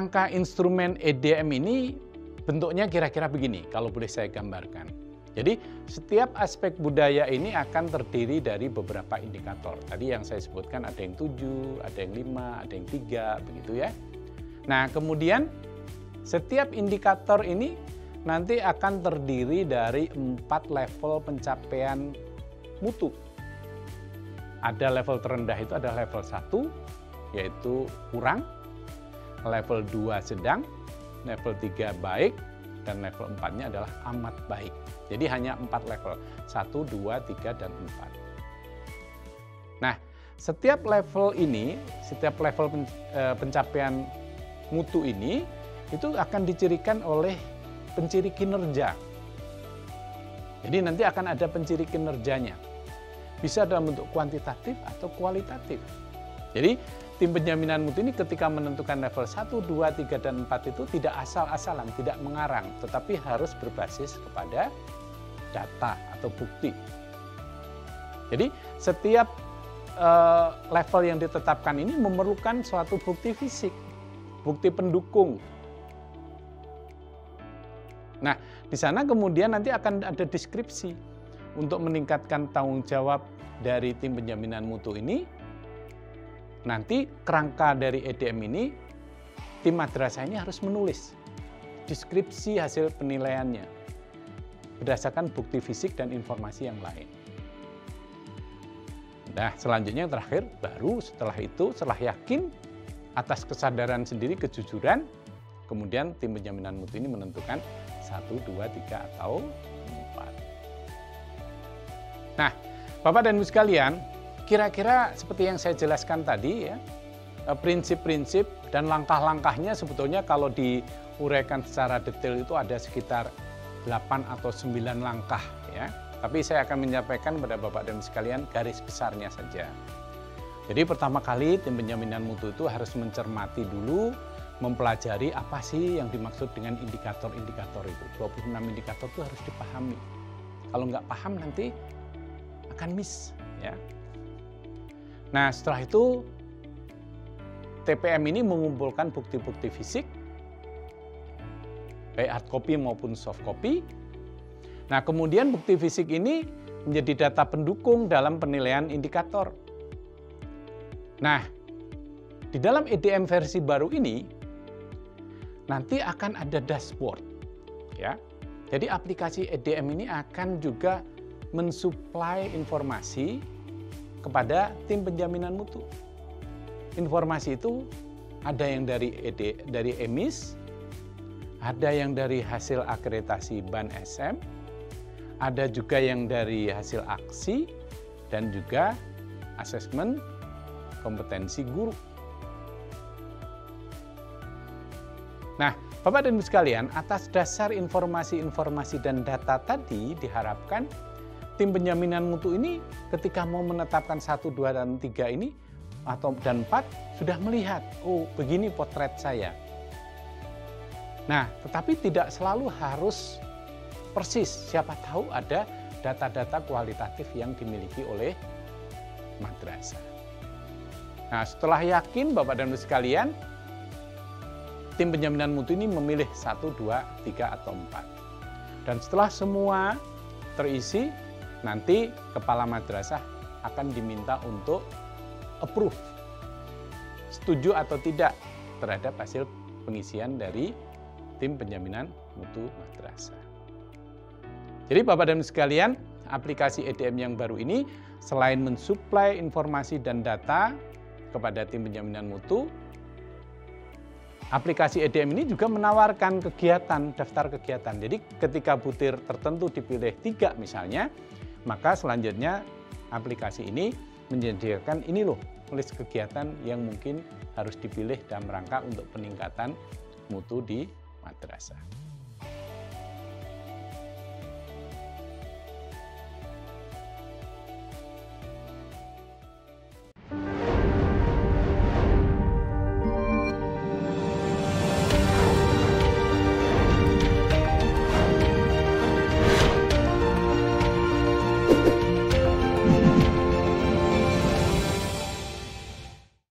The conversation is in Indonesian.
kerangka instrumen EDM ini bentuknya kira-kira begini, kalau boleh saya gambarkan. Jadi setiap aspek budaya ini akan terdiri dari beberapa indikator. Tadi yang saya sebutkan ada yang 7, ada yang 5, ada yang 3, begitu ya. Nah, kemudian setiap indikator ini nanti akan terdiri dari 4 level pencapaian mutu. Ada level terendah itu ada level 1, yaitu kurang, level 2 sedang, level 3 baik, dan level 4-nya adalah amat baik. Jadi hanya 4 level, 1, 2, 3, dan 4. Nah, setiap level ini, setiap level pencapaian mutu ini, itu akan dicirikan oleh penciri kinerja. Jadi nanti akan ada penciri kinerjanya. Bisa dalam bentuk kuantitatif atau kualitatif. Jadi tim penjaminan mutu ini ketika menentukan level 1, 2, 3, dan 4 itu tidak asal-asalan, tidak mengarang, tetapi harus berbasis kepada data atau bukti. Jadi setiap level yang ditetapkan ini memerlukan suatu bukti fisik, bukti pendukung. Nah, di sana kemudian nanti akan ada deskripsi untuk meningkatkan tanggung jawab dari tim penjaminan mutu ini. Nanti kerangka dari EDM ini, tim madrasah ini harus menulis deskripsi hasil penilaiannya berdasarkan bukti fisik dan informasi yang lain. Nah, selanjutnya yang terakhir, baru setelah itu, setelah yakin atas kesadaran sendiri, kejujuran, kemudian tim penjaminan mutu ini menentukan 1, 2, 3, atau 4. Nah, Bapak dan Ibu sekalian, kira-kira seperti yang saya jelaskan tadi ya, prinsip-prinsip dan langkah-langkahnya sebetulnya kalau diuraikan secara detail itu ada sekitar 8 atau 9 langkah ya. Tapi saya akan menyampaikan kepada Bapak dan Ibu sekalian garis besarnya saja. Jadi pertama kali tim penjaminan mutu itu harus mencermati dulu, mempelajari apa sih yang dimaksud dengan indikator-indikator itu. 26 indikator itu harus dipahami. Kalau nggak paham nanti akan miss ya. Nah, setelah itu TPM ini mengumpulkan bukti-bukti fisik, baik hard copy maupun soft copy. Nah, kemudian bukti fisik ini menjadi data pendukung dalam penilaian indikator. Nah, di dalam EDM versi baru ini, nanti akan ada dashboard. Ya. Jadi aplikasi EDM ini akan juga mensuplai informasi kepada tim penjaminan mutu. Informasi itu ada yang dari EMIS, ada yang dari hasil akreditasi BAN SM, ada juga yang dari hasil aksi, dan juga asesmen kompetensi guru. Nah, Bapak dan Ibu sekalian, atas dasar informasi-informasi dan data tadi diharapkan tim penjaminan mutu ini ketika mau menetapkan 1, 2, dan 3 ini dan 4 sudah melihat, oh begini potret saya. Nah, tetapi tidak selalu harus persis. Siapa tahu ada data-data kualitatif yang dimiliki oleh madrasah. Nah, setelah yakin Bapak dan Ibu sekalian, tim penjaminan mutu ini memilih 1, 2, 3, atau 4. Dan setelah semua terisi, nanti kepala madrasah akan diminta untuk approve, setuju atau tidak terhadap hasil pengisian dari tim penjaminan mutu madrasah. Jadi Bapak dan Ibu sekalian, aplikasi EDM yang baru ini selain mensuplai informasi dan data kepada tim penjaminan mutu, aplikasi EDM ini juga menawarkan kegiatan, daftar kegiatan. Jadi ketika butir tertentu dipilih 3 misalnya, maka selanjutnya aplikasi ini menyediakan ini loh, list kegiatan yang mungkin harus dipilih dalam rangka untuk peningkatan mutu di madrasah.